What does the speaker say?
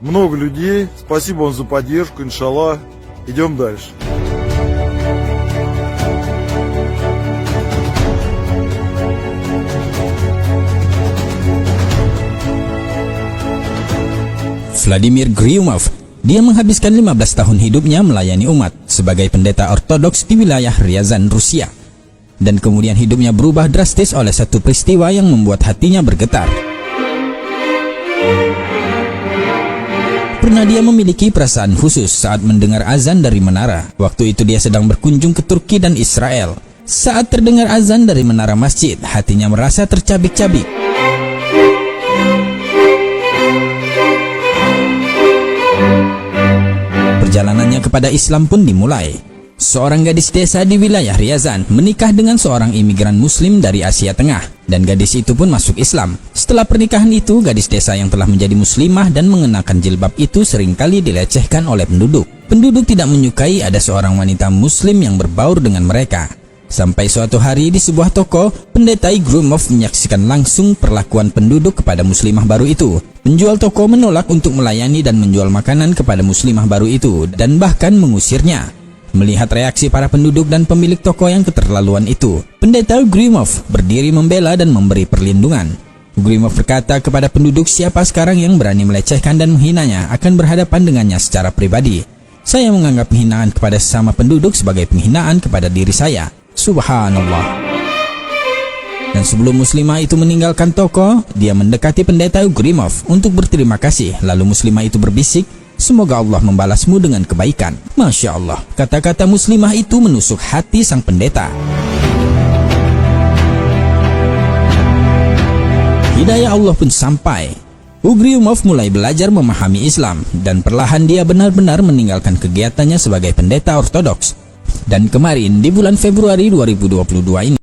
Много людей. Спасибо вам за поддержку. Иншаллах. Идем дальше. Vladimir Gryumov, dia menghabiskan 15 tahun hidupnya melayani umat sebagai pendeta ortodoks di wilayah Ryazan, Rusia. Dan kemudian hidupnya berubah drastis oleh satu peristiwa yang membuat hatinya bergetar. Pernah dia memiliki perasaan khusus saat mendengar azan dari menara. Waktu itu dia sedang berkunjung ke Turki dan Israel. Saat terdengar azan dari menara masjid, hatinya merasa tercabik-cabik. Perjalanannya kepada Islam pun dimulai. Seorang gadis desa di wilayah Ryazan menikah dengan seorang imigran muslim dari Asia Tengah, dan gadis itu pun masuk Islam. Setelah pernikahan itu, gadis desa yang telah menjadi muslimah dan mengenakan jilbab itu seringkali dilecehkan oleh penduduk. Penduduk tidak menyukai ada seorang wanita muslim yang berbaur dengan mereka. Sampai suatu hari di sebuah toko, pendeta Gryumov menyaksikan langsung perlakuan penduduk kepada muslimah baru itu. Penjual toko menolak untuk melayani dan menjual makanan kepada muslimah baru itu, dan bahkan mengusirnya. Melihat reaksi para penduduk dan pemilik toko yang keterlaluan itu, pendeta Gryumov berdiri membela dan memberi perlindungan. Gryumov berkata kepada penduduk, siapa sekarang yang berani melecehkan dan menghinanya akan berhadapan dengannya secara pribadi. Saya menganggap penghinaan kepada sesama penduduk sebagai penghinaan kepada diri saya. Subhanallah. Dan sebelum muslimah itu meninggalkan toko, dia mendekati pendeta Gryumov untuk berterima kasih. Lalu muslimah itu berbisik, semoga Allah membalasmu dengan kebaikan. Masya Allah, kata-kata muslimah itu menusuk hati sang pendeta. Hidayah Allah pun sampai. Gryumov mulai belajar memahami Islam, dan perlahan dia benar-benar meninggalkan kegiatannya sebagai pendeta ortodoks. Dan kemarin di bulan Februari 2022 ini,